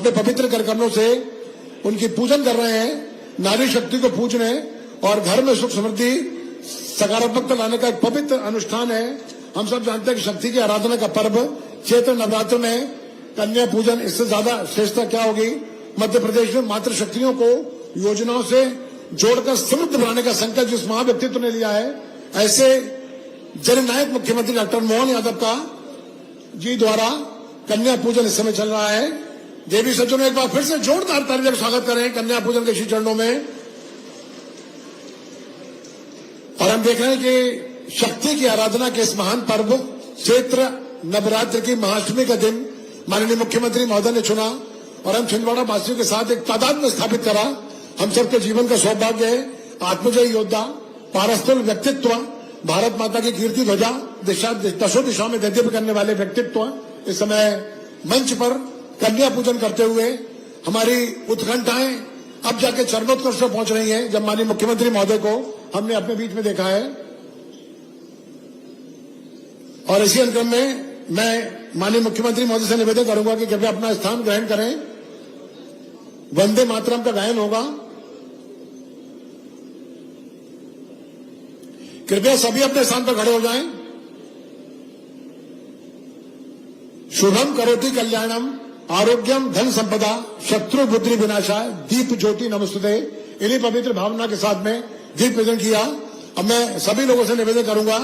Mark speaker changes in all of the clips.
Speaker 1: अपने पवित्र कर कमलों से उनकी पूजन कर रहे हैं। नारी शक्ति को पूजने और घर में सुख समृद्धि सकारात्मकता लाने का एक पवित्र अनुष्ठान है। हम सब जानते हैं कि शक्ति की आराधना का पर्व चैत्र नवरात्र में कन्या पूजन, इससे ज्यादा श्रेष्ठता क्या होगी। मध्य प्रदेश में मातृ शक्तियों को योजनाओं से जोड़कर समृद्ध बनाने का संकल्प जिस महाव्यक्तित्व ने लिया है, ऐसे जननायक मुख्यमंत्री डॉक्टर मोहन यादव का जी द्वारा कन्या पूजन इस समय चल रहा है। देवी सज्जनों, एक बार फिर से जोरदार तालियों का स्वागत करें कन्या पूजन के श्री चरणों में। और हम देख रहे हैं कि शक्ति की आराधना के इस महान पर्व चैत्र नवरात्र की महाअष्टमी का दिन माननीय मुख्यमंत्री महोदय ने चुना और हम छिंदवाड़ा वासियों के साथ एक तादाद में स्थापित करा। हम सबके जीवन का सौभाग्य है। आत्मजयी योद्धा, पारस्तुल व्यक्तित्व, भारत माता की कीर्ति ध्वजा दशों दिशाओं में दैदीप्य करने वाले व्यक्तित्व इस समय मंच पर कन्या पूजन करते हुए हमारी उत्कंठाएं अब जाके चरमोत्कर्ष पर पहुंच रही हैं, जब माननीय मुख्यमंत्री महोदय को हमने अपने बीच में देखा है। और इसी अनुक्रम में मैं माननीय मुख्यमंत्री महोदय से निवेदन करूंगा कि कृपया अपना स्थान ग्रहण करें। वंदे मातरम का गायन होगा। कृपया सभी अपने स्थान पर खड़े हो जाएं। शुभम करोति कल्याणम आरोग्यम धन संपदा शत्रु बुद्धि विनाशाय दीप ज्योति नमस्तुते। इन्हीं पवित्र भावना के साथ में दीप प्रज्वलन किया। अब मैं सभी लोगों से निवेदन करूंगा,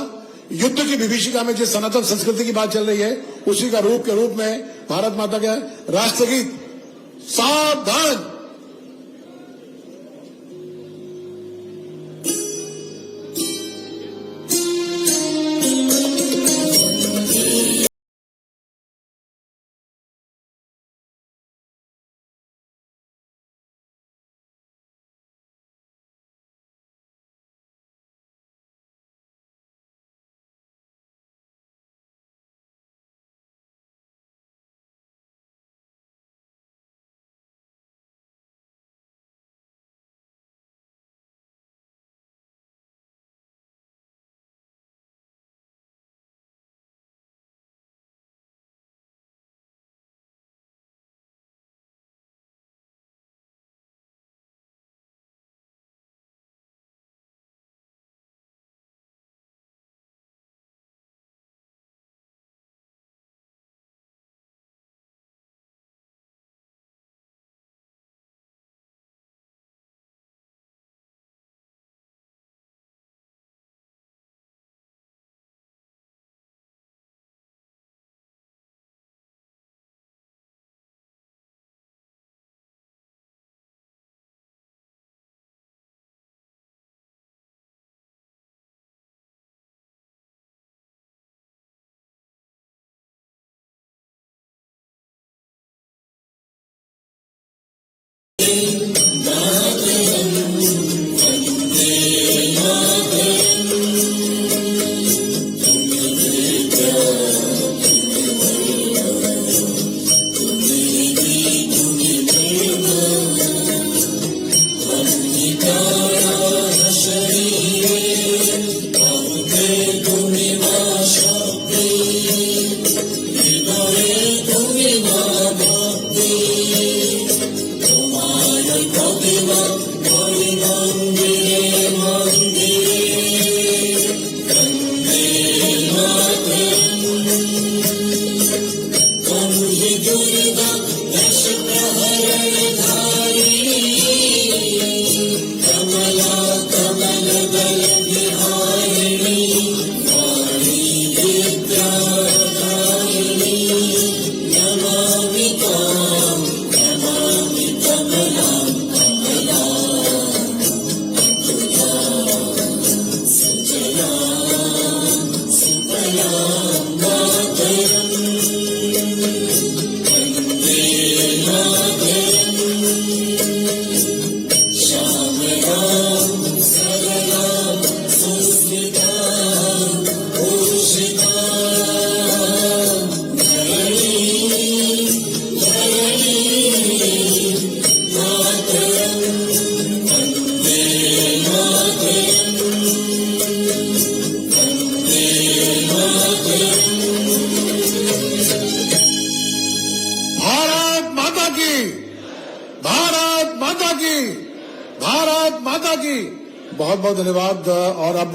Speaker 1: युद्ध की विभीषिका में जिस सनातन संस्कृति की बात चल रही है, उसी का रूप के रूप में भारत माता के राष्ट्रगीत सावधान। भारत माता की, भारत माता की। बहुत बहुत धन्यवाद। और अब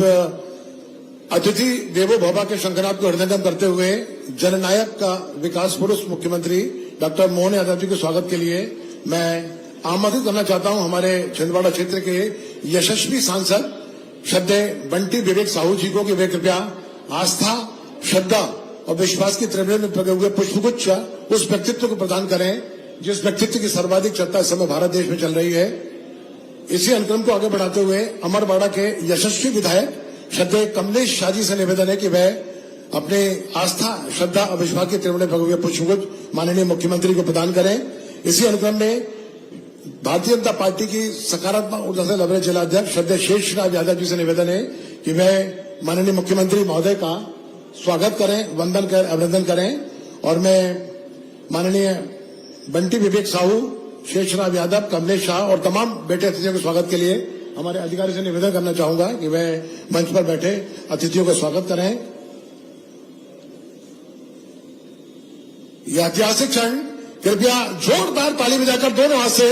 Speaker 1: अतिथि देवो भव के शंखनाद को हृदयंगम करते हुए जननायक का विकास पुरुष मुख्यमंत्री डॉक्टर मोहन यादव जी के स्वागत के लिए मैं आमंत्रित करना चाहता हूं हमारे छिंदवाड़ा क्षेत्र के यशस्वी सांसद श्रद्धेय बंटी विवेक साहू जी को कि वे कृपया आस्था, श्रद्धा और विश्वास की त्रिवेणी में प्रगे हुए पुष्पगुच्छ उस व्यक्तित्व को प्रदान करें जिस व्यक्तित्व की सर्वाधिक चर्चा इस समय भारत देश में चल रही है। इसी अनुक्रम को आगे बढ़ाते हुए अमरवाड़ा के यशस्वी विधायक श्रद्धेय कमलेश शाह जी से निवेदन है कि वह अपने आस्था, श्रद्धा और विश्वास की त्रिवेणी में प्रगे हुए पुष्पगुच्छ माननीय मुख्यमंत्री को प्रदान करें। इसी अनुक्रम में भारतीय जनता पार्टी की सकारात्मक ऊर्जा से लबरे जिला अध्यक्ष श्रद्धेय शेषराज यादव जी से निवेदन है कि वह माननीय मुख्यमंत्री महोदय का स्वागत करें, वंदन कर, अभिनंदन करें। और मैं माननीय बंटी विवेक साहू, शेषराज यादव, कमलेश शाह और तमाम बैठे अतिथियों के स्वागत के लिए हमारे अधिकारी से निवेदन करना चाहूंगा कि वह मंच पर बैठे अतिथियों का स्वागत करें। यह ऐतिहासिक क्षण कृपया जोरदार ताली बजाकर दोनों हाथ से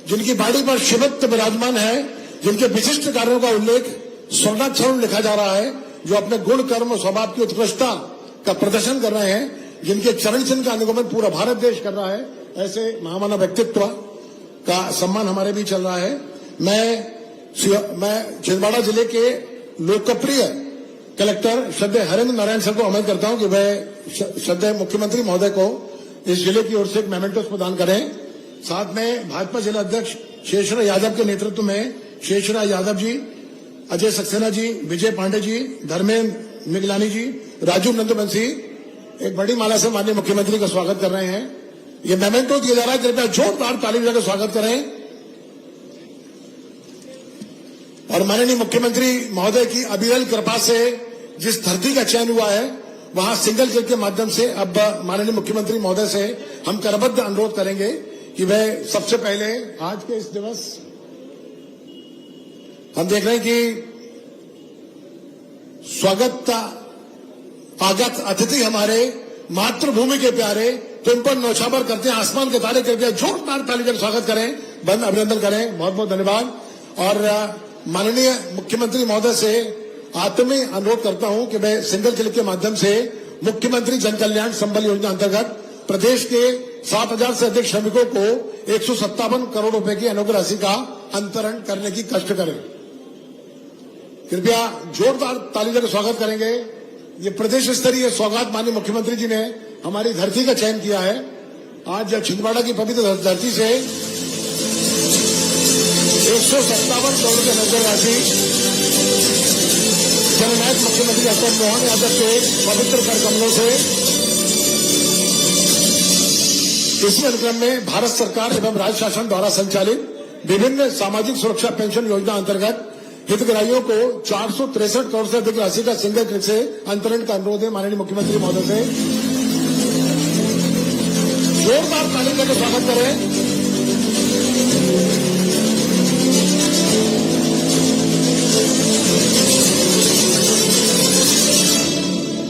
Speaker 1: जिनकी बाड़ी पर शिवत्त विराजमान है, जिनके विशिष्ट कार्यों का उल्लेख स्वर्णाक्षरों लिखा जा रहा है, जो अपने गुण, कर्म और स्वभाव की उत्कृष्टता का प्रदर्शन कर रहे हैं, जिनके चरण चिन्ह का अनुगमन पूरा भारत देश कर रहा है, ऐसे महामानव व्यक्तित्व का सम्मान हमारे भी चल रहा है। मैं छिंदवाड़ा जिले के लोकप्रिय कलेक्टर श्रद्धेय हरेंद्र नारायण सर को आमंत्रित करता हूं कि वह श्रद्धेय मुख्यमंत्री महोदय को इस जिले की ओर से एक मेमेंटोस प्रदान करें। साथ में भाजपा जिला अध्यक्ष शेषराज यादव के नेतृत्व में शेषराज यादव जी, अजय सक्सेना जी, विजय पांडे जी, धर्मेंद्र मिगलानी जी, राजू नंदबंसी एक बड़ी माला से माननीय मुख्यमंत्री का स्वागत कर रहे हैं। ये मेमेंटो दिया जा रहा है, कृपया जोरदार ताली बजाकर स्वागत करें। और माननीय मुख्यमंत्री महोदय की अविरल कृपा से जिस धरती का चयन हुआ है वहां सिंगल क्लिक के माध्यम से अब माननीय मुख्यमंत्री महोदय से हम करबद्ध अनुरोध करेंगे कि वह सबसे पहले आज के इस दिवस हम देख रहे हैं कि स्वागत आगत अतिथि हमारे मातृभूमि के प्यारे, तो इन पर नौछावर करते हैं आसमान के तारे, कृपया जोरदार ताली कर स्वागत करें, बंद अभिनंदन करें। बहुत बहुत धन्यवाद। और माननीय मुख्यमंत्री महोदय से आत्मीय अनुरोध करता हूं कि मैं सिंगल क्लिक के माध्यम से मुख्यमंत्री जन कल्याण संबल योजना अंतर्गत प्रदेश के 7,000 से अधिक श्रमिकों को 157 करोड़ रुपए की अनुग्रह राशि का अंतरण करने की कष्ट करें। कृपया जोरदार ताली देकर स्वागत करेंगे। ये प्रदेश स्तरीय सौगात माननीय मुख्यमंत्री जी ने हमारी धरती का चयन किया है। आज छिंदवाड़ा की पवित्र धरती से 157 करोड़ की अनुग्रह राशि जननायक मुख्यमंत्री डॉक्टर मोहन यादव के पवित्र कर कमलों से इसी अनुक्रम में भारत सरकार एवं राज्य शासन द्वारा संचालित विभिन्न सामाजिक सुरक्षा पेंशन योजना अंतर्गत हितग्राहियों को 463 करोड़ से अधिक राशि का सिंगल क्लिक से अंतरण का अनुरोध है माननीय मुख्यमंत्री महोदय से। जोरदार ताली देकर स्वागत करें।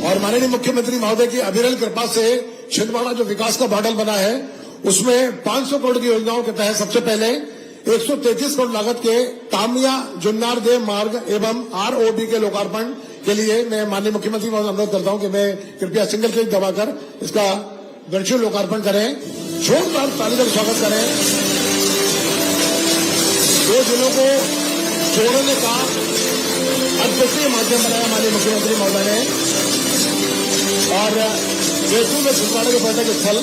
Speaker 1: और माननीय मुख्यमंत्री महोदय की अविरल कृपा से छिंदवाड़ा जो विकास का मॉडल बना है उसमें 500 करोड़ की योजनाओं के तहत सबसे पहले 133 करोड़ लागत के तामिया जुन्नार देव मार्ग एवं ROB के लोकार्पण के लिए मैं माननीय मुख्यमंत्री महोदय अनुरोध करता हूं कि मैं कृपया सिंगल क्लिक दबाकर इसका वर्चुअल लोकार्पण करें। जोरदार ताली देकर स्वागत करें। दो जिलों को जोड़ने का अद्वितीय माध्यम बनाया माननीय मुख्यमंत्री महोदय ने और जयपुर में छिंदवाड़ा के पर्यटक स्थल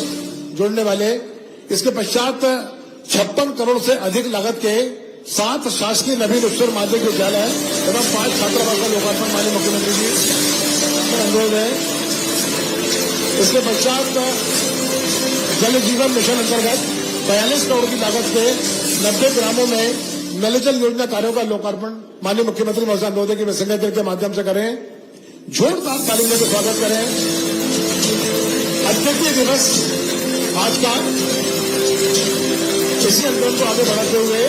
Speaker 1: जोड़ने वाले, इसके पश्चात 56 करोड़ से अधिक लागत के 7 शासकीय नवीन उच्चतर माध्यमिक विद्यालय एवं 5 छात्रावास का लोकार्पण माननीय मुख्यमंत्री जी का अनुरोध है। इसके पश्चात जल जीवन मिशन अंतर्गत 42 करोड़ की लागत के 90 ग्रामों में नल जल योजना कार्यों का लोकार्पण माननीय मुख्यमंत्री महोदय अनुरोध है कि वे सिंगल क्लिक के माध्यम से करें। जोरदार ताली देकर स्वागत करें। अद्वितीय दिवस आज का, इसी आंदोलन को आगे बढ़ाते हुए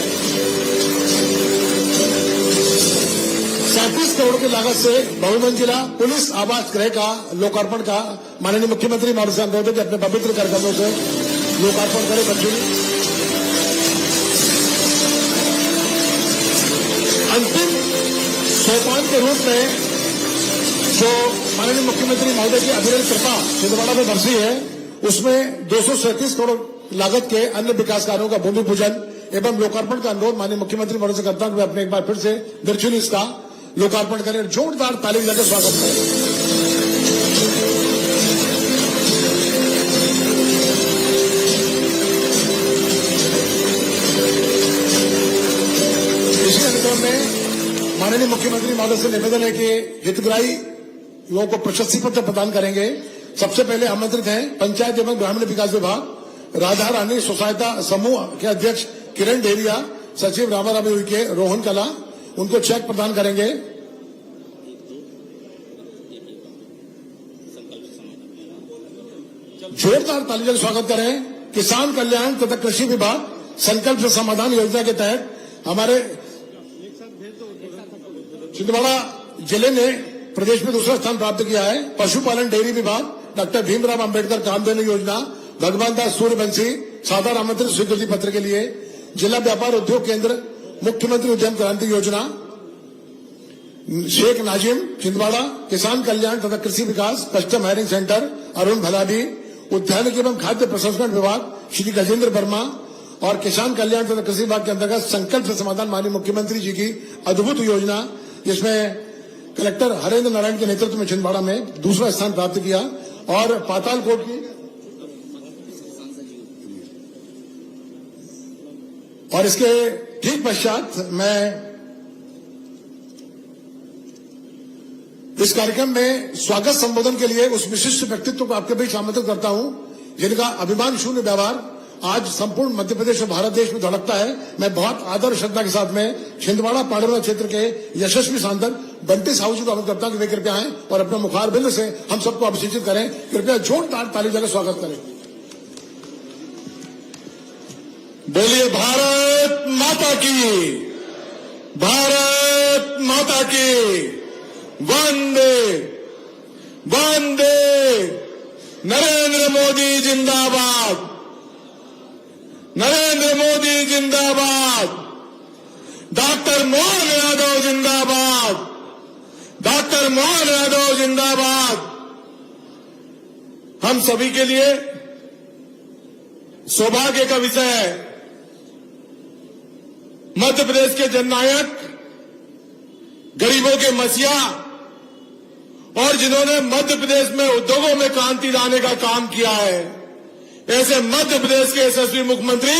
Speaker 1: 37 करोड़ की लागत से बहुमंजिला पुलिस आवास गृह का लोकार्पण का माननीय मुख्यमंत्री महोदय से अनुरोध है कि अपने पवित्र कार्यक्रमों से लोकार्पण करें। जो माननीय मुख्यमंत्री महोदय की अभिनव कृपा छिंदवाड़ा में बरसी है, उसमें 237 करोड़ लागत के अन्य विकास कार्यों का भूमि पूजन एवं लोकार्पण का अनुरोध माननीय मुख्यमंत्री महोदय से करता हूं कि अपने एक बार फिर से वर्चुअली इसका लोकार्पण करें। जोरदार ताली बजाकर स्वागत करें। इसी कार्यक्रम में माननीय मुख्यमंत्री महोदय से निवेदन है कि हितग्राही युवाओं को प्रशस्ति पत्र प्रदान करेंगे। सबसे पहले आमंत्रित हैं पंचायत एवं ग्रामीण विकास विभाग, राधा रानी स्वसहायता समूह के अध्यक्ष किरण डेरिया, सचिव रामाराम उइके, रोहन कला, उनको चेक प्रदान करेंगे। जोरदार ताली से स्वागत करें। किसान कल्याण तथा कृषि विभाग संकल्प से समाधान योजना के तहत हमारे छिंदवाड़ा जिले ने प्रदेश में दूसरा स्थान प्राप्त किया है। पशुपालन डेयरी विभाग डॉक्टर भीमराव अंबेडकर कामधेनु योजना, भगवान दास सूर्यवंशी साधारण आमंत्रित स्वीकृति पत्र के लिए, जिला व्यापार उद्योग केंद्र मुख्यमंत्री उद्यम क्रांति योजना, शेख नाजिम छिंदवाड़ा, किसान कल्याण तथा कृषि विकास कस्टम हायरिंग सेंटर अरुण भलाडी, उद्यानिकी एवं खाद्य प्रसंस्करण विभाग श्री गजेंद्र वर्मा और किसान कल्याण तथा कृषि विभाग के अंतर्गत संकल्प से समाधान माननीय मुख्यमंत्री जी की अद्भुत योजना, जिसमें कलेक्टर हरेंद्र नारायण के नेतृत्व में छिंदवाड़ा में दूसरा स्थान प्राप्त किया। और पातालकोट की और इसके ठीक पश्चात मैं इस कार्यक्रम में स्वागत संबोधन के लिए उस विशिष्ट व्यक्तित्व को आपके बीच आमंत्रित करता हूं जिनका अभिमान शून्य व्यवहार आज संपूर्ण मध्य प्रदेश और भारत देश में धड़कता है। मैं बहुत आदर और श्रद्धा के साथ में छिंदवाड़ा पांडुरंग क्षेत्र के यशस्वी सांसद बंटी साहू जी को आमंत्रित करता हूं कि वे कृपया आएं और अपने मुखारबिंद से हम सबको अभिषेचित करें। कृपया जोरदार ताली बजाकर स्वागत करें।
Speaker 2: बोलिए भारत माता की, भारत माता की, वंदे वंदे, नरेंद्र मोदी जिंदाबाद, नरेंद्र मोदी जिंदाबाद, डॉक्टर मोहन यादव जिंदाबाद, डॉक्टर मोहन यादव जिंदाबाद। हम सभी के लिए सौभाग्य का विषय है, मध्य प्रदेश के जननायक, गरीबों के मसीहा और जिन्होंने मध्य प्रदेश में उद्योगों में क्रांति लाने का काम किया है, ऐसे मध्य प्रदेश के यशस्वी मुख्यमंत्री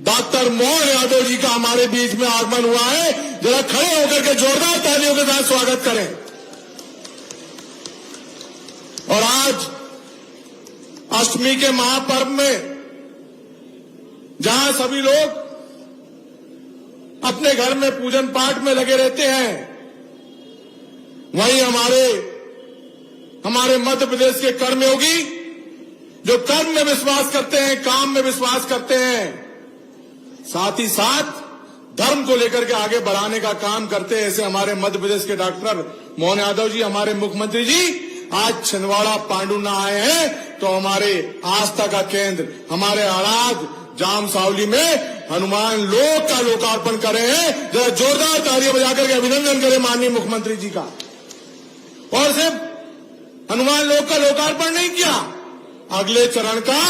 Speaker 2: डॉक्टर मोहन यादव जी का हमारे बीच में आगमन हुआ है। जरा खड़े होकर के जोरदार तालियों के साथ स्वागत करें। और आज अष्टमी के महापर्व में जहां सभी लोग अपने घर में पूजन पाठ में लगे रहते हैं, वहीं हमारे मध्य प्रदेश के कर्मयोगी जो कर्म में विश्वास करते हैं, काम में विश्वास करते हैं, साथ ही साथ धर्म को लेकर के आगे बढ़ाने का काम करते हैं, ऐसे हमारे मध्य प्रदेश के डॉक्टर मोहन यादव जी, हमारे मुख्यमंत्री जी आज छिंदवाड़ा पांडुना आए हैं। तो हमारे आस्था का केंद्र, हमारे आराध जाम सावली में हनुमान लोक का लोकार्पण करे हैं। जरा जोरदार तालियां बजाकर के अभिनंदन करें माननीय मुख्यमंत्री जी का। और सिर्फ हनुमान लोक का लोकार्पण नहीं किया, अगले चरण का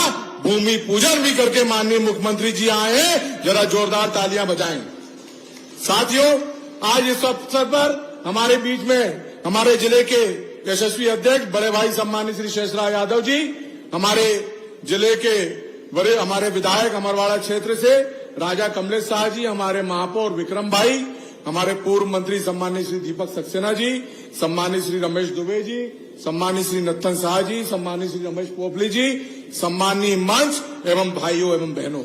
Speaker 2: भूमि पूजन भी करके माननीय मुख्यमंत्री जी आए हैं। जरा जोरदार तालियां बजाएं। साथियों, आज इस अवसर पर हमारे बीच में हमारे जिले के यशस्वी अध्यक्ष बड़े भाई सम्मानित श्री शेषराज यादव जी, हमारे जिले के बड़े हमारे विधायक अमरवाड़ा क्षेत्र से राजा कमलेश शाह जी, हमारे महापौर विक्रम भाई, हमारे पूर्व मंत्री सम्मानित श्री दीपक सक्सेना जी, सम्मानित श्री रमेश दुबे जी, सम्मानित श्री नत्थन शाह जी, सम्मानित श्री रमेश पोपली जी, सम्मानीय मंच एवं भाइयों एवं बहनों।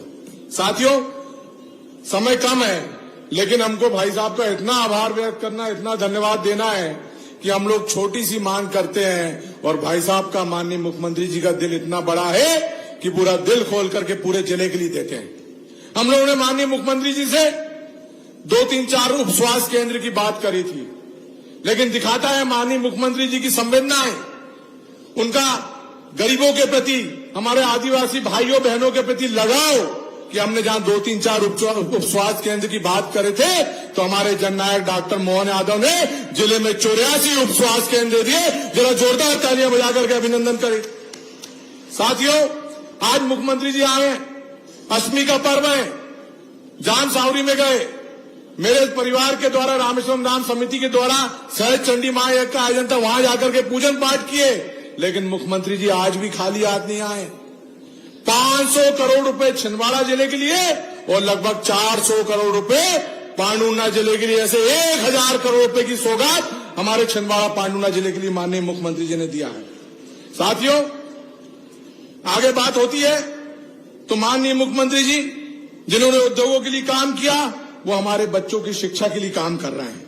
Speaker 2: साथियों, समय कम है, लेकिन हमको भाई साहब का इतना आभार व्यक्त करना, इतना धन्यवाद देना है कि हम लोग छोटी सी मांग करते हैं और भाई साहब का, माननीय मुख्यमंत्री जी का दिल इतना बड़ा है कि पूरा दिल खोल करके पूरे जिले के लिए देते हैं। हम लोगों ने माननीय मुख्यमंत्री जी से 2-3-4 उप स्वास्थ्य केंद्र की बात करी थी, लेकिन दिखाता है माननीय मुख्यमंत्री जी की संवेदनाएं, उनका गरीबों के प्रति, हमारे आदिवासी भाइयों बहनों के प्रति लगाव कि हमने जहां 2-3-4 उप स्वास्थ्य केंद्र की बात करे थे, तो तो हमारे जननायक डॉक्टर मोहन यादव ने जिले में 84 उप स्वास्थ्य केंद्र दे दिए। जरा जोरदार तालियां बजा करके अभिनंदन करें। साथियों, आज मुख्यमंत्री जी आए, अष्टमी का पर्व है, जाम सावरी में गए, मेरे परिवार के द्वारा रामेश्वरम राम समिति के द्वारा सहज चंडी महायज्ञ का आयोजन था, वहां जाकर के पूजन पाठ किए। लेकिन मुख्यमंत्री जी आज भी खाली हाथ नहीं आए। 500 करोड़ रुपए छिंदवाड़ा जिले के लिए और लगभग 400 करोड़ रुपए पांडुना जिले के लिए, ऐसे 1000 करोड़ रुपए की सौगात हमारे छिंदवाड़ा पांडुना जिले के लिए माननीय मुख्यमंत्री जी ने दिया है। साथियों, आगे बात होती है तो माननीय मुख्यमंत्री जी जिन्होंने उद्योगों के लिए काम किया, वो हमारे बच्चों की शिक्षा के लिए काम कर रहे हैं।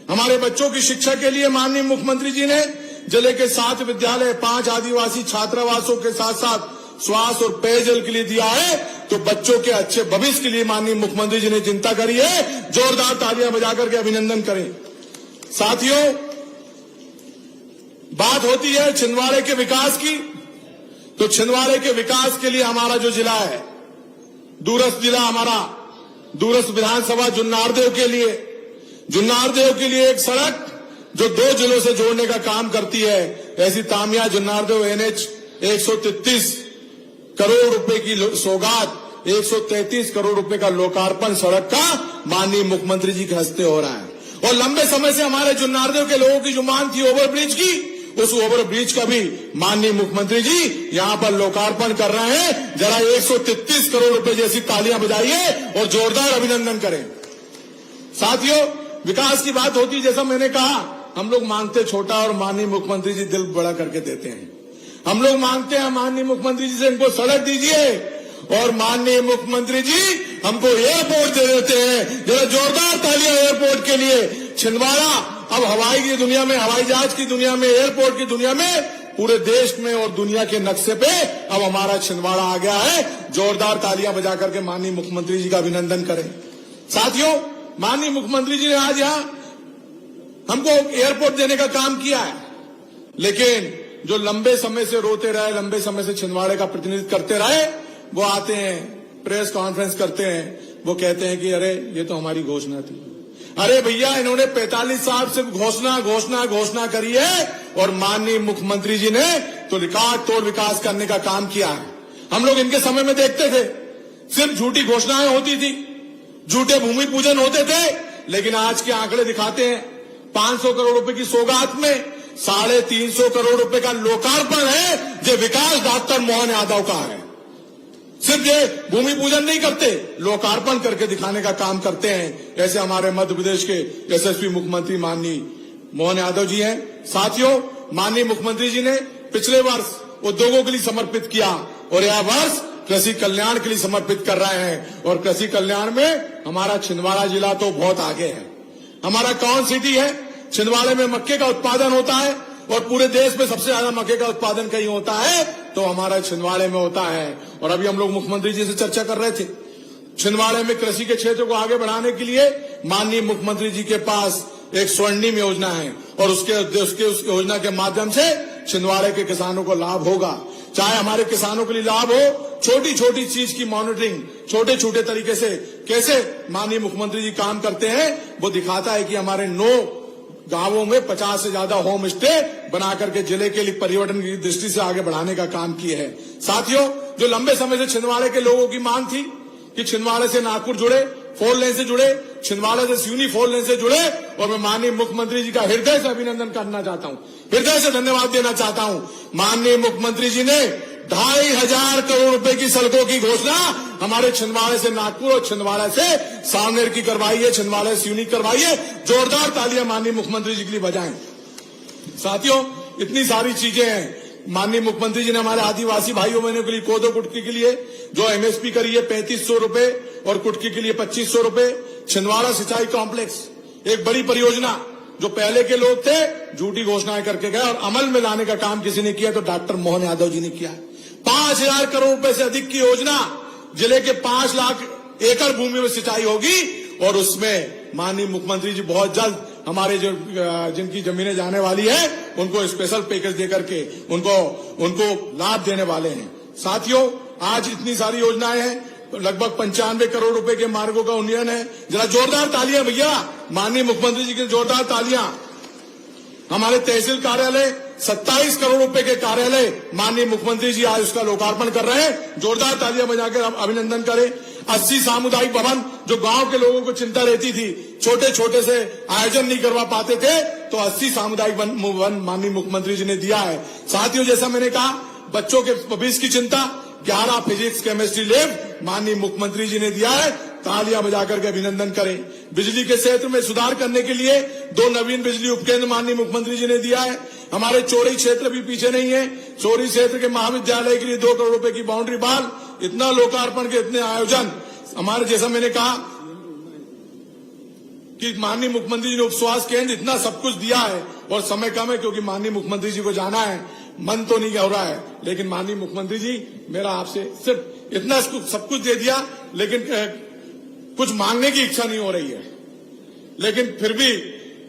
Speaker 2: हमारे बच्चों की शिक्षा के लिए माननीय मुख्यमंत्री जी ने जिले के 7 विद्यालय, 5 आदिवासी छात्रावासों के साथ साथ स्वास्थ्य और पेयजल के लिए दिया है। तो बच्चों के अच्छे भविष्य के लिए माननीय मुख्यमंत्री जी ने चिंता करी है। जोरदार तालियां बजाकर के अभिनंदन करें। साथियों, बात होती है छिंदवाड़े के विकास की, तो छिंदवाड़े के विकास के लिए हमारा जो जिला है, दूरस्थ जिला हमारा, दूरस्थ विधानसभा जुन्नारदेव के लिए एक सड़क जो 2 जिलों से जोड़ने का काम करती है, ऐसी तामिया जुन्नारदेव NH 133 करोड़ रुपए की सौगात, 133 करोड़ रुपए का लोकार्पण सड़क का माननीय मुख्यमंत्री जी के हस्ते हो रहा है। और लंबे समय से हमारे जुन्नारदेव के लोगों की जो मांग थी ओवरब्रिज की, उस ओवरब्रिज का भी माननीय मुख्यमंत्री जी यहां पर लोकार्पण कर रहे हैं। जरा 133 करोड़ रुपए जैसी तालियां बजाइए और जोरदार अभिनंदन करें। साथियों, विकास की बात होती, जैसा मैंने कहा, हम लोग मांगते छोटा और माननीय मुख्यमंत्री जी दिल बड़ा करके देते हैं। हम लोग मांगते हैं माननीय मुख्यमंत्री जी से इनको सड़क दीजिए और माननीय मुख्यमंत्री जी हमको एयरपोर्ट दे देते हैं। जरा जोरदार तालियां एयरपोर्ट के लिए। छिंदवाड़ा अब हवाई की दुनिया में, हवाई जहाज की दुनिया में, एयरपोर्ट की दुनिया में, पूरे देश में और दुनिया के नक्शे पे अब हमारा छिंदवाड़ा आ गया है। जोरदार तालियां बजा करके माननीय मुख्यमंत्री जी का अभिनंदन करें। साथियों, माननीय मुख्यमंत्री जी ने आज यहां हमको एयरपोर्ट देने का काम किया है, लेकिन जो लंबे समय से रोते रहे, लंबे समय से छिंदवाड़े का प्रतिनिधित्व करते रहे, वो आते हैं, प्रेस कॉन्फ्रेंस करते हैं, वो कहते हैं कि अरे ये तो हमारी घोषणा थी। अरे भैया, इन्होंने 45 साल से घोषणा करी है और माननीय मुख्यमंत्री जी ने तो रिकॉर्ड तोड़ विकास करने का काम किया है। हम लोग इनके समय में देखते थे सिर्फ झूठी घोषणाएं होती थी, झूठे भूमि पूजन होते थे, लेकिन आज के आंकड़े दिखाते हैं 500 करोड़ रुपए की सौगात में 350 करोड़ रुपए का लोकार्पण है, जो विकास डॉक्टर मोहन यादव का है। सिर्फ ये भूमि पूजन नहीं करते, लोकार्पण करके दिखाने का काम करते हैं। ऐसे हमारे मध्य प्रदेश के यशस्वी मुख्यमंत्री माननीय मोहन यादव जी हैं। साथियों, माननीय मुख्यमंत्री जी ने पिछले वर्ष उद्योगों के लिए समर्पित किया और यह वर्ष कृषि कल्याण के लिए समर्पित कर रहे हैं। और कृषि कल्याण में हमारा छिंदवाड़ा जिला तो बहुत आगे है। हमारा कौन सिटी है, छिंदवाड़े में मक्के का उत्पादन होता है और पूरे देश में सबसे ज्यादा मक्के का उत्पादन कहीं होता है तो हमारा छिंदवाड़े में होता है। और अभी हम लोग मुख्यमंत्री जी से चर्चा कर रहे थे, छिंदवाड़े में कृषि के क्षेत्र को आगे बढ़ाने के लिए माननीय मुख्यमंत्री जी के पास एक स्वर्णिम योजना है और उसके उस योजना के माध्यम से छिंदवाड़े के किसानों को लाभ होगा। चाहे हमारे किसानों के लिए लाभ हो, छोटी छोटी चीज की मॉनिटरिंग छोटे छोटे तरीके से कैसे माननीय मुख्यमंत्री जी काम करते हैं, वो दिखाता है कि हमारे 9 गांवों में 50 से ज्यादा होम स्टे बना करके जिले के लिए पर्यटन की दृष्टि से आगे बढ़ाने का काम किए हैं। साथियों, जो लंबे समय से छिंदवाड़े के लोगों की मांग थी कि छिंदवाड़े से नागपुर जुड़े, 4 लेन से जुड़े, छिंदवाड़े से सिवनी 4 लेन से जुड़े, और मैं माननीय मुख्यमंत्री जी का हृदय से अभिनंदन करना चाहता हूं, हृदय से धन्यवाद देना चाहता हूं। माननीय मुख्यमंत्री जी ने 2500 करोड़ रुपए की सड़कों की घोषणा हमारे छिंदवाड़े से नागपुर और छिंदवाड़े से सावनेर की करवाई है, छिंदवाड़े से सिवनी करवाई है। जोरदार तालियां माननीय मुख्यमंत्री जी के लिए बजाएं। साथियों, इतनी सारी चीजें हैं। माननीय मुख्यमंत्री जी ने हमारे आदिवासी भाइयों बहनों के लिए कोदो कुटकी के लिए जो MSP करी है 3500 रुपए और कुटकी के लिए 2500 रुपए। छिंदवाड़ा सिंचाई कॉम्प्लेक्स एक बड़ी परियोजना, जो पहले के लोग थे झूठी घोषणाएं करके गए और अमल में लाने का काम किसी ने किया तो डॉक्टर मोहन यादव जी ने किया। 5000 करोड़ रुपए से अधिक की योजना, जिले के 5 लाख एकड़ भूमि में सिंचाई होगी और उसमें माननीय मुख्यमंत्री जी बहुत जल्द हमारे जो जिनकी जमीनें जाने वाली है उनको स्पेशल पैकेज देकर के उनको लाभ देने वाले हैं। साथियों, आज इतनी सारी योजनाएं हैं, लगभग 95 करोड़ रुपए के मार्गों का उन्नयन है। जरा जोरदार तालियां भैया, माननीय मुख्यमंत्री जी की जोरदार तालियां। हमारे तहसील कार्यालय 27 करोड़ रुपए के कार्यालय माननीय मुख्यमंत्री जी आज उसका लोकार्पण कर रहे हैं। जोरदार तालियां बजाकर आप अभिनंदन करें। 80 सामुदायिक भवन, जो गांव के लोगों को चिंता रहती थी, छोटे छोटे से आयोजन नहीं करवा पाते थे, तो 80 सामुदायिक भवन माननीय मुख्यमंत्री जी ने दिया है। साथियों, जैसा मैंने कहा, बच्चों के भविष्य की चिंता, 11 फिजिक्स केमिस्ट्री लैब माननीय मुख्यमंत्री जी ने दिया है। तालियां बजाकर के अभिनंदन करें। बिजली के क्षेत्र में सुधार करने के लिए 2 नवीन बिजली उपकेंद्र माननीय मुख्यमंत्री जी ने दिया है। हमारे चोरी क्षेत्र भी पीछे नहीं है। चोरी क्षेत्र के महाविद्यालय के लिए 2 करोड़ रुपए की बाउंड्री वॉल, इतना लोकार्पण के इतने आयोजन। हमारे, जैसा मैंने कहा कि माननीय मुख्यमंत्री जी ने उपस्वास्थ्य केंद्र, इतना सब कुछ दिया है और समय कम है क्योंकि माननीय मुख्यमंत्री जी को जाना है। मन तो नहीं हो रहा है, लेकिन माननीय मुख्यमंत्री जी, मेरा आपसे सिर्फ इतना सब कुछ दे दिया, लेकिन कुछ मांगने की इच्छा नहीं हो रही है। लेकिन फिर भी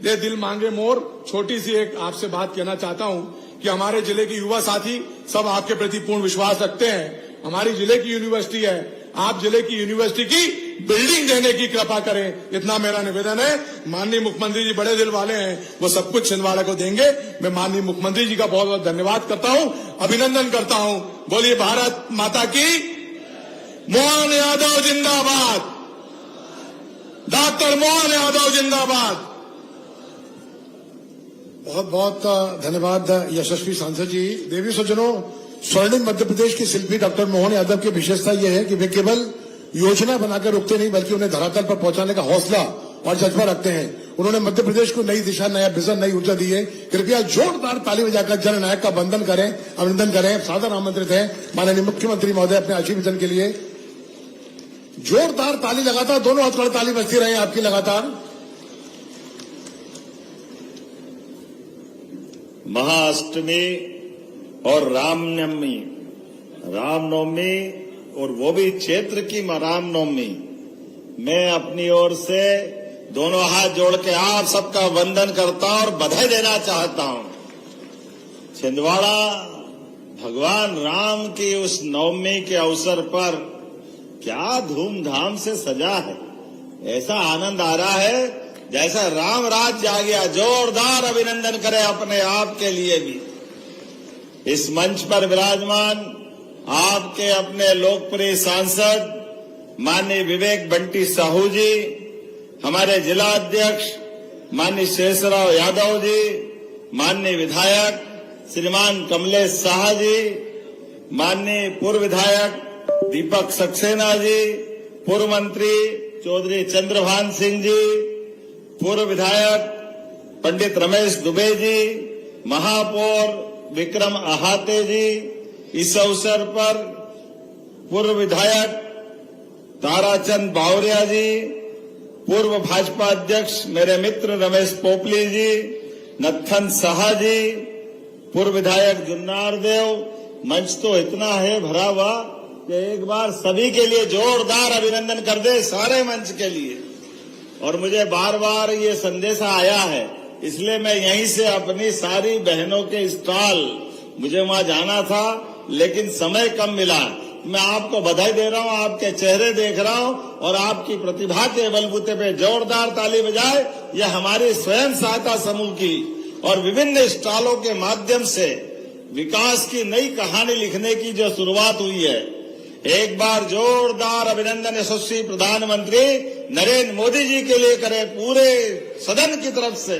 Speaker 2: ये दिल मांगे मोर, छोटी सी एक आपसे बात कहना चाहता हूं कि हमारे जिले के युवा साथी सब आपके प्रति पूर्ण विश्वास रखते हैं। हमारी जिले की यूनिवर्सिटी है, आप जिले की यूनिवर्सिटी की बिल्डिंग देने की कृपा करें, इतना मेरा निवेदन है। माननीय मुख्यमंत्री जी बड़े दिल वाले हैं, वो सब कुछ छिंदवाड़ा को देंगे। मैं माननीय मुख्यमंत्री जी का बहुत बहुत धन्यवाद करता हूं, अभिनंदन करता हूं। बोलिए भारत माता की। मोहन यादव जिंदाबाद, डॉक्टर मोहन यादव जिंदाबाद।
Speaker 1: बहुत बहुत धन्यवाद यशस्वी सांसद जी। देवी सज्जनों, स्वर्णिम मध्य प्रदेश की शिल्पी डॉक्टर मोहन यादव की विशेषता यह है कि वे केवल योजना बनाकर रुकते नहीं, बल्कि उन्हें धरातल पर पहुंचाने का हौसला और जज्बा रखते हैं। उन्होंने मध्य प्रदेश को नई दिशा, नया विजन, नई ऊर्जा दी है। कृपया जोरदार ताली बजाकर जननायक का वंदन करें, अभिनंदन करें। सादर आमंत्रित है माननीय मुख्यमंत्री महोदय अपने आशीर्वचन के लिए। जोरदार ताली, लगातार दोनों हाथ पर ताली बजती रहे आपकी लगातार।
Speaker 3: महाअष्टमी और रामनवमी और वो भी क्षेत्र की रामनवमी, मैं अपनी ओर से दोनों हाथ जोड़ के आप सबका वंदन करता हूं और बधाई देना चाहता हूं। छिंदवाड़ा भगवान राम की उस नवमी के अवसर पर क्या धूमधाम से सजा है। ऐसा आनंद आ रहा है जैसा राम राज्य आ गया। जोरदार अभिनंदन करें अपने आप के लिए भी। इस मंच पर विराजमान आपके अपने लोकप्रिय सांसद माननीय विवेक बंटी साहू जी, हमारे जिला अध्यक्ष माननीय शेषराव यादव जी, माननीय विधायक श्रीमान कमलेश शाह जी, माननीय पूर्व विधायक दीपक सक्सेना जी, पूर्व मंत्री चौधरी चंद्रभान सिंह जी, पूर्व विधायक पंडित रमेश दुबे जी, महापौर विक्रम अहाते जी, इस अवसर पर पूर्व विधायक ताराचंद बावरिया जी, पूर्व भाजपा अध्यक्ष मेरे मित्र रमेश पोपली जी, नत्थन शाह जी, पूर्व विधायक जुन्नार देव। मंच तो इतना है भरा हुआ कि एक बार सभी के लिए जोरदार अभिनंदन कर दे, सारे मंच के लिए। और मुझे बार बार ये संदेशा आया है, इसलिए मैं यहीं से अपनी सारी बहनों के स्टॉल, मुझे वहां जाना था लेकिन समय कम मिला, मैं आपको बधाई दे रहा हूं, आपके चेहरे देख रहा हूं और आपकी प्रतिभा के बलबूते पे जोरदार ताली बजाए। यह हमारी स्वयं सहायता समूह की और विभिन्न स्टॉलों के माध्यम से विकास की नई कहानी लिखने की जो शुरुआत हुई है। एक बार जोरदार अभिनंदन यशस्वी प्रधानमंत्री नरेंद्र मोदी जी के लिए करें, पूरे सदन की तरफ से।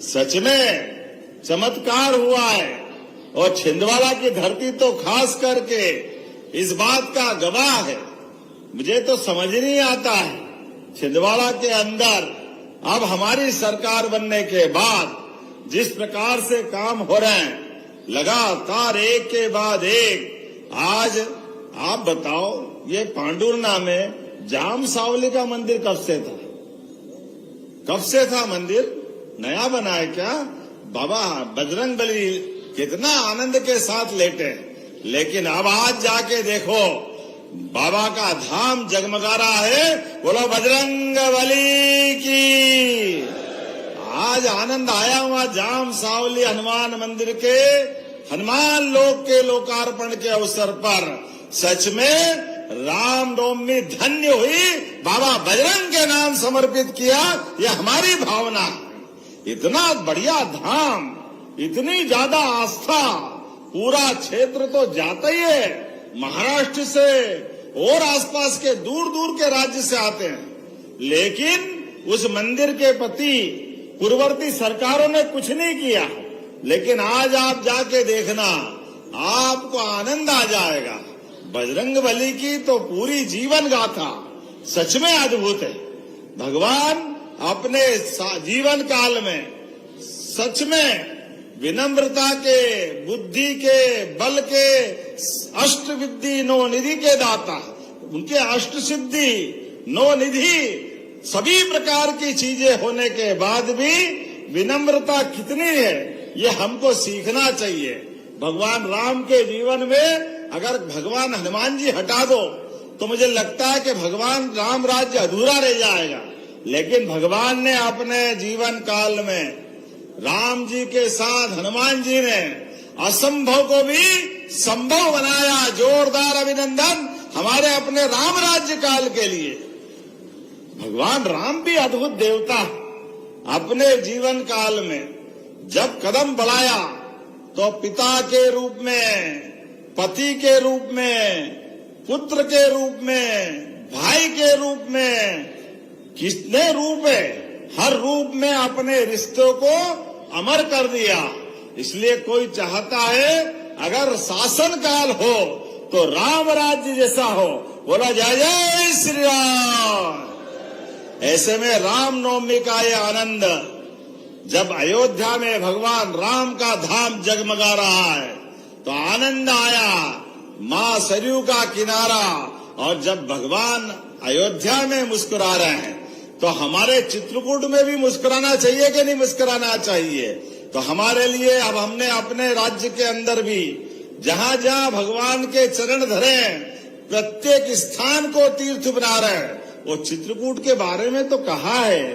Speaker 3: सच में चमत्कार हुआ है और छिंदवाड़ा की धरती तो खास करके इस बात का गवाह है। मुझे तो समझ नहीं आता है, छिंदवाड़ा के अंदर अब हमारी सरकार बनने के बाद जिस प्रकार से काम हो रहे हैं, लगातार एक के बाद एक। आज आप बताओ, ये पांडुरना में जाम सावली का मंदिर कब से था? कब से था मंदिर? नया बना है क्या? बाबा बजरंगबली कितना आनंद के साथ लेटे, लेकिन अब आज जाके देखो बाबा का धाम जगमगा रहा है। बोलो बजरंगबली की। आज आनंद आया हुआ जाम सावली हनुमान मंदिर के हनुमान लोक के लोकार्पण के अवसर पर। सच में रामनवमी धन्य हुई, बाबा बजरंग के नाम समर्पित किया, यह हमारी भावना है। इतना बढ़िया धाम, इतनी ज्यादा आस्था, पूरा क्षेत्र तो जाता ही है। महाराष्ट्र से और आसपास के दूर दूर के राज्य से आते हैं, लेकिन उस मंदिर के प्रति पूर्ववर्ती सरकारों ने कुछ नहीं किया। लेकिन आज आप जाके देखना, आपको आनंद आ जाएगा। बजरंगबली की तो पूरी जीवन गाथा सच में अद्भुत है। भगवान अपने जीवन काल में सच में विनम्रता के, बुद्धि के, बल के, अष्ट विद्धि नौ निधि के दाता। उनके अष्ट सिद्धि नौ निधि सभी प्रकार की चीजें होने के बाद भी विनम्रता कितनी है, ये हमको सीखना चाहिए। भगवान राम के जीवन में अगर भगवान हनुमान जी हटा दो तो मुझे लगता है कि भगवान राम राज्य अधूरा रह जाएगा। लेकिन भगवान ने अपने जीवन काल में राम जी के साथ हनुमान जी ने असंभव को भी संभव बनाया। जोरदार अभिनंदन हमारे अपने राम राज्य काल के लिए। भगवान राम भी अद्भुत देवता, अपने जीवन काल में जब कदम बढ़ाया तो पिता के रूप में, पति के रूप में, पुत्र के रूप में, भाई के रूप में, कितने रूप है, हर रूप में अपने रिश्तों को अमर कर दिया। इसलिए कोई चाहता है अगर शासन काल हो तो राम राज्य जैसा हो। बोला जय जय श्री राम। ऐसे में रामनवमी का ये आनंद, जब अयोध्या में भगवान राम का धाम जगमगा रहा है तो आनंद आया। मां सरयू का किनारा, और जब भगवान अयोध्या में मुस्कुरा रहे हैं तो हमारे चित्रकूट में भी मुस्कुराना चाहिए कि नहीं मुस्कुराना चाहिए? तो हमारे लिए अब हमने अपने राज्य के अंदर भी जहां जहां भगवान के चरण धरे, प्रत्येक स्थान को तीर्थ बना रहे हैं। वो चित्रकूट के बारे में तो कहा है,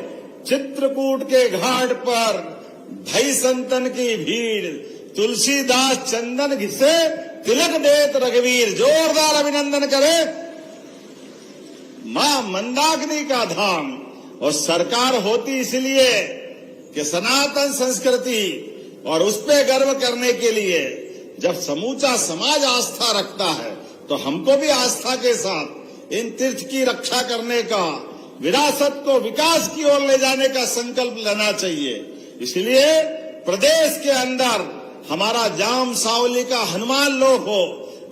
Speaker 3: चित्रकूट के घाट पर भई संतन की भीड़, तुलसीदास चंदन घिसे तिलक देत रघुवीर। जोरदार अभिनंदन करें मां मंदाकिनी का धाम। और सरकार होती इसलिए कि सनातन संस्कृति और उस पे गर्व करने के लिए। जब समूचा समाज आस्था रखता है तो हमको भी आस्था के साथ इन तीर्थ की रक्षा करने का, विरासत को विकास की ओर ले जाने का संकल्प लेना चाहिए। इसलिए प्रदेश के अंदर हमारा जाम सावली का हनुमान लोक हो,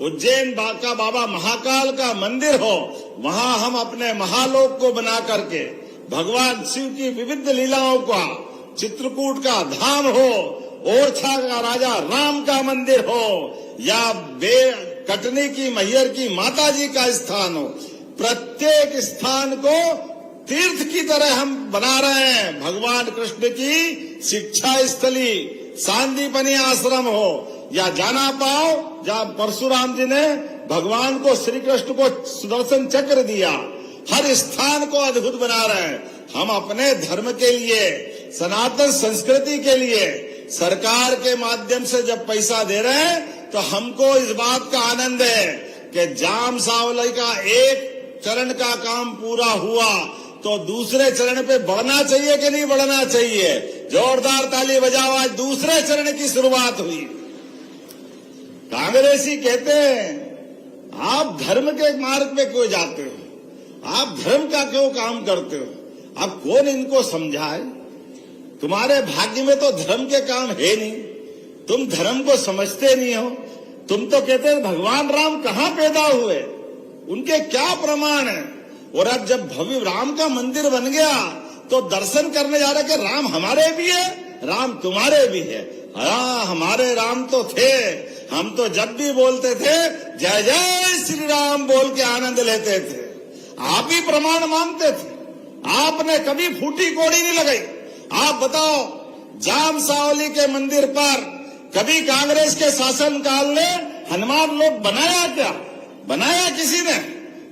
Speaker 3: उज्जैन का बाबा महाकाल का मंदिर हो, वहां हम अपने महालोक को बना करके भगवान शिव की विविध लीलाओं का, चित्रकूट का धाम हो, ओरछा का राजा राम का मंदिर हो, या कटनी की मैहर की माता जी का स्थान हो, प्रत्येक स्थान को तीर्थ की तरह हम बना रहे हैं। भगवान कृष्ण की शिक्षा स्थली सांदीपनी आश्रम हो, या जाना पाओ जहाँ परशुराम जी ने भगवान को, श्री कृष्ण को सुदर्शन चक्र दिया, हर स्थान को अद्भुत बना रहे हैं। हम अपने धर्म के लिए, सनातन संस्कृति के लिए सरकार के माध्यम से जब पैसा दे रहे हैं तो हमको इस बात का आनंद है कि जाम सावली का एक चरण का काम पूरा हुआ तो दूसरे चरण पे बढ़ना चाहिए कि नहीं बढ़ना चाहिए? जोरदार ताली बजाओ, आज दूसरे चरण की शुरुआत हुई। कांग्रेसी कहते हैं आप धर्म के मार्ग पे क्यों जाते हो, आप धर्म का क्यों काम करते हो? अब कौन इनको समझाए? तुम्हारे भाग्य में तो धर्म के काम है नहीं, तुम धर्म को समझते नहीं हो। तुम तो कहते हैं भगवान राम कहाँ पैदा हुए, उनके क्या प्रमाण है? और अब जब भव्य राम का मंदिर बन गया तो दर्शन करने जा रहे कि राम हमारे भी है, राम तुम्हारे भी है। हाँ, हमारे राम तो थे, हम तो जब भी बोलते थे जय जय श्री राम बोल के आनंद लेते थे। आप ही प्रमाण मांगते थे, आपने कभी फूटी कोड़ी नहीं लगाई। आप बताओ, जाम सावली के मंदिर पर कभी कांग्रेस के शासन काल ने हनुमान लोक बनाया क्या? बनाया किसी ने?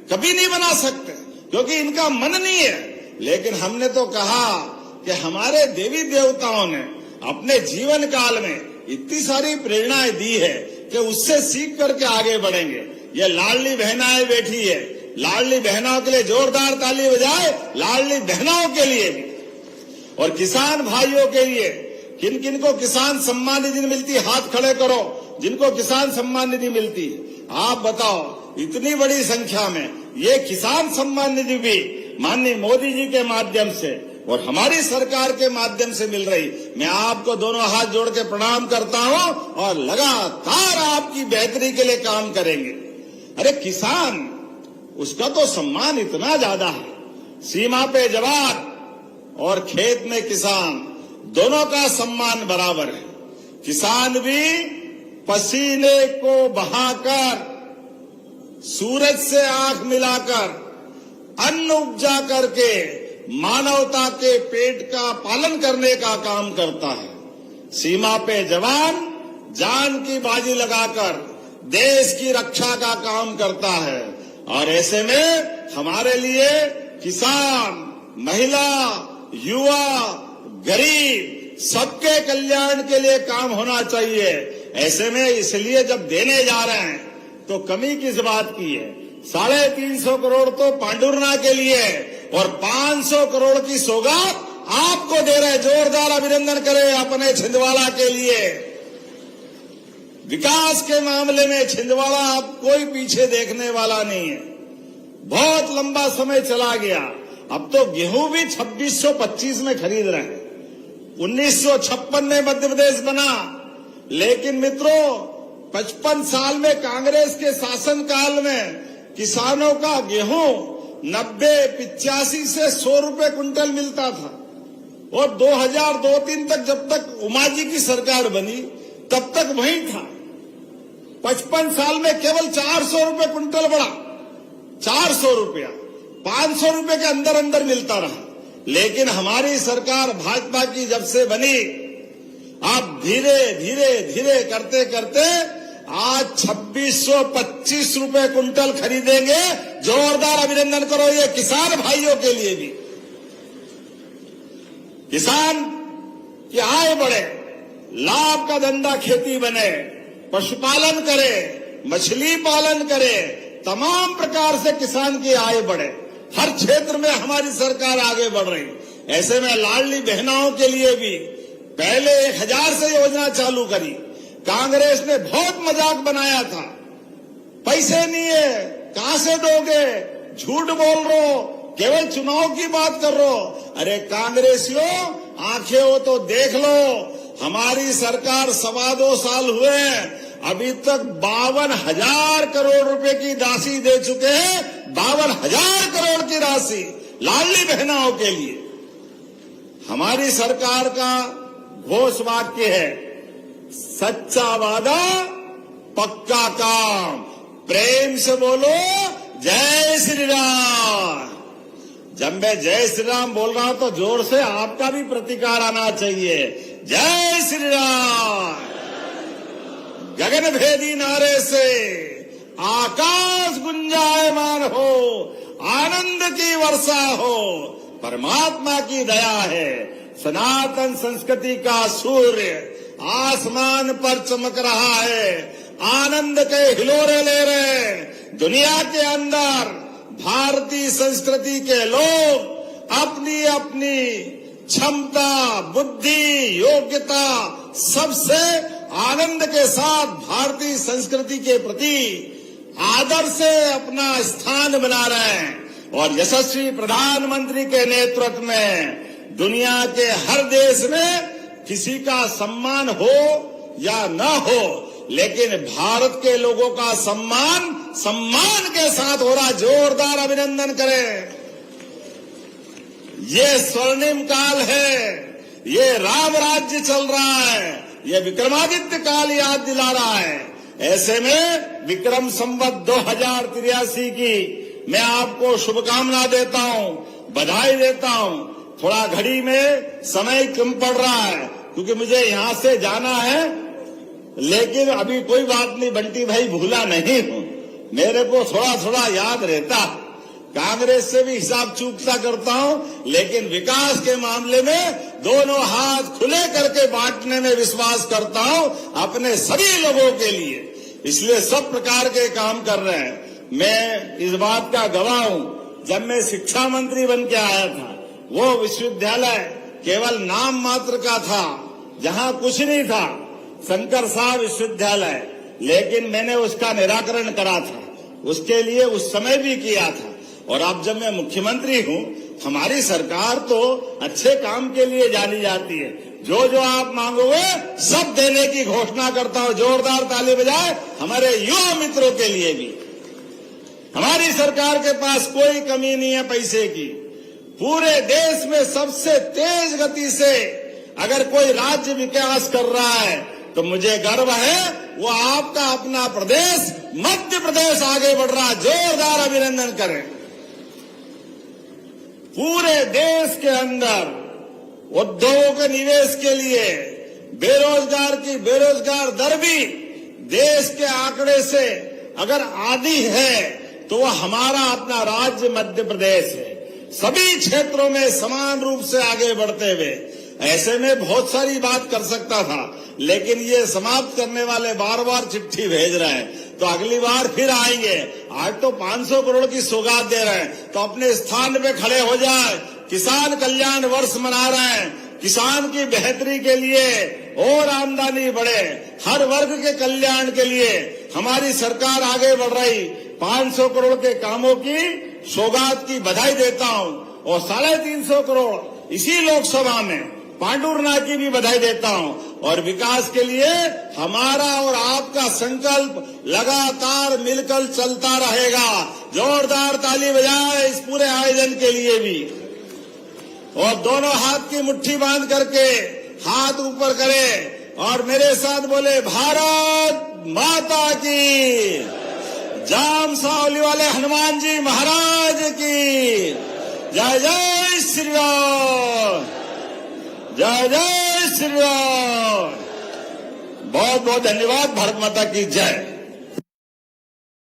Speaker 3: कभी नहीं बना सकते, क्योंकि इनका मन नहीं है। लेकिन हमने तो कहा कि हमारे देवी देवताओं ने अपने जीवन काल में इतनी सारी प्रेरणाएं दी है कि उससे सीख करके आगे बढ़ेंगे। ये लाडली बहनाएं बैठी है, लाडली बहनों के लिए जोरदार ताली बजाए, लाडली बहनों के लिए भी। और किसान भाइयों के लिए, किन किन को किसान सम्मान निधि मिलती है, हाथ खड़े करो जिनको किसान सम्मान निधि मिलती है। आप बताओ, इतनी बड़ी संख्या में ये किसान सम्मान निधि भी माननीय मोदी जी के माध्यम से और हमारी सरकार के माध्यम से मिल रही। मैं आपको दोनों हाथ जोड़ के प्रणाम करता हूं और लगातार आपकी बेहतरी के लिए काम करेंगे। अरे किसान, उसका तो सम्मान इतना ज्यादा है, सीमा पे जवान और खेत में किसान, दोनों का सम्मान बराबर है। किसान भी पसीने को बहाकर, सूरज से आंख मिलाकर अन्न उपजा करके मानवता के पेट का पालन करने का काम करता है। सीमा पे जवान जान की बाजी लगाकर देश की रक्षा का काम करता है। और ऐसे में हमारे लिए किसान, महिला, युवा, गरीब सबके कल्याण के लिए काम होना चाहिए। ऐसे में इसलिए जब देने जा रहे हैं तो कमी किस बात की है? 350 करोड़ तो पांडुरना के लिए और 500 करोड़ की सौगात आपको दे रहे। जोरदार अभिनंदन करें अपने छिंदवाड़ा के लिए। विकास के मामले में छिंदवाड़ा अब कोई पीछे देखने वाला नहीं है। बहुत लंबा समय चला गया, अब तो गेहूं भी 2625 में खरीद रहे हैं। 1956 में मध्य प्रदेश बना, लेकिन मित्रों 55 साल में कांग्रेस के शासनकाल में किसानों का गेहूं 90-85 से 100 रुपए क्विंटल मिलता था। और 2002-03 तक, जब तक उमा जी की सरकार बनी तब तक वही था। 55 साल में केवल 400 रुपए क्विंटल बढ़ा, 400 रुपया, 500 रुपए के अंदर अंदर मिलता रहा। लेकिन हमारी सरकार भाजपा की जब से बनी, आप धीरे धीरे धीरे करते करते आज 2625 रुपए क्विंटल खरीदेंगे। जोरदार अभिनंदन करो ये किसान भाइयों के लिए भी। किसान की आय बढ़े, लाभ का धंधा खेती बने, पशुपालन करे, मछली पालन करे, तमाम प्रकार से किसान की आय बढ़े। हर क्षेत्र में हमारी सरकार आगे बढ़ रही। ऐसे में लाडली बहनाओं के लिए भी पहले 1000 से योजना चालू करी। कांग्रेस ने बहुत मजाक बनाया था, पैसे नहीं है, कहां से दोगे, झूठ बोल रहे हो, केवल चुनाव की बात कर रहे हो। अरे कांग्रेसियों, आंखें हो तो देख लो, हमारी सरकार 2.25 साल हुए हैं, अभी तक 52,000 करोड़ रुपए की राशि दे चुके हैं। 52,000 करोड़ की राशि लाडली बहनाओं के लिए। हमारी सरकार का घोष वाक्य है, सच्चा वादा पक्का काम। प्रेम से बोलो जय श्री राम। जब मैं जय श्री राम बोल रहा हूं तो जोर से आपका भी प्रतिकार आना चाहिए। जय श्री राम। गगन भेदी नारे से आकाश गुंजायमान हो, आनंद की वर्षा हो, परमात्मा की दया है। सनातन संस्कृति का सूर्य आसमान पर चमक रहा है, आनंद के हिलोरे ले रहे। दुनिया के अंदर भारतीय संस्कृति के लोग अपनी अपनी क्षमता, बुद्धि, योग्यता सबसे आनंद के साथ भारतीय संस्कृति के प्रति आदर से अपना स्थान बना रहे हैं। और यशस्वी प्रधानमंत्री के नेतृत्व में दुनिया के हर देश में किसी का सम्मान हो या न हो, लेकिन भारत के लोगों का सम्मान के साथ हो रहा। जोरदार अभिनंदन करें। ये स्वर्णिम काल है, ये राम राज्य चल रहा है, ये विक्रमादित्य काल याद दिला रहा है। ऐसे में विक्रम संवत 2083 की मैं आपको शुभकामना देता हूं, बधाई देता हूं। थोड़ा घड़ी में समय कम पड़ रहा है क्योंकि मुझे यहां से जाना है, लेकिन अभी कोई बात नहीं, बंटी भाई भूला नहीं हूं। मेरे को थोड़ा थोड़ा याद रहता, कांग्रेस से भी हिसाब चूकता करता हूं, लेकिन विकास के मामले में दोनों हाथ खुले करके बांटने में विश्वास करता हूं अपने सभी लोगों के लिए। इसलिए सब प्रकार के काम कर रहे हैं। मैं इस बात का गवाह हूं, जब मैं शिक्षा मंत्री बन के आया था, वो विश्वविद्यालय केवल नाम मात्र का था, जहां कुछ नहीं था, शंकर साहब विश्वविद्यालय, लेकिन मैंने उसका निराकरण करा था, उसके लिए उस समय भी किया था। और अब जब मैं मुख्यमंत्री हूं, हमारी सरकार तो अच्छे काम के लिए जानी जाती है। जो जो आप मांगोगे सब देने की घोषणा करता हूं। जोरदार ताली बजाए हमारे युवा मित्रों के लिए भी। हमारी सरकार के पास कोई कमी नहीं है पैसे की। पूरे देश में सबसे तेज गति से अगर कोई राज्य विकास कर रहा है तो मुझे गर्व है, वो आपका अपना प्रदेश मध्य प्रदेश आगे बढ़ रहा है। जोरदार अभिनंदन करें। पूरे देश के अंदर उद्योगों के निवेश के लिए बेरोजगार की बेरोजगार दर भी देश के आंकड़े से अगर आधी है तो वह हमारा अपना राज्य मध्य प्रदेश है, सभी क्षेत्रों में समान रूप से आगे बढ़ते हुए। ऐसे में बहुत सारी बात कर सकता था, लेकिन ये समाप्त करने वाले बार बार चिट्ठी भेज रहे हैं, तो अगली बार फिर आएंगे। आज तो 500 करोड़ की सौगात दे रहे हैं, तो अपने स्थान पे खड़े हो जाए। किसान कल्याण वर्ष मना रहे हैं, किसान की बेहतरी के लिए और आमदनी बढ़े, हर वर्ग के कल्याण के लिए हमारी सरकार आगे बढ़ रही। 500 करोड़ के कामों की सौगात की बधाई देता हूं, और 350 करोड़ इसी लोकसभा में पांडुरनाथ की भी बधाई देता हूं। और विकास के लिए हमारा और आपका संकल्प लगातार मिलकर चलता रहेगा। जोरदार ताली बजाए इस पूरे आयोजन के लिए भी। और दोनों हाथ की मुट्ठी बांध करके हाथ ऊपर करें और मेरे साथ बोले, भारत माता की, जाम सावली वाले हनुमान जी महाराज की जय। जय श्री राम, जय जय श्री राम। बहुत बहुत धन्यवाद। भारत माता की जय।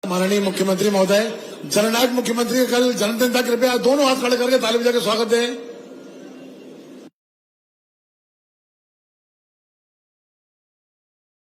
Speaker 1: माननीय मुख्यमंत्री महोदय, जननायक मुख्यमंत्री का कल जन्मदिन था। कृपया दोनों हाथ खड़े करके ताली बजा के स्वागत दें।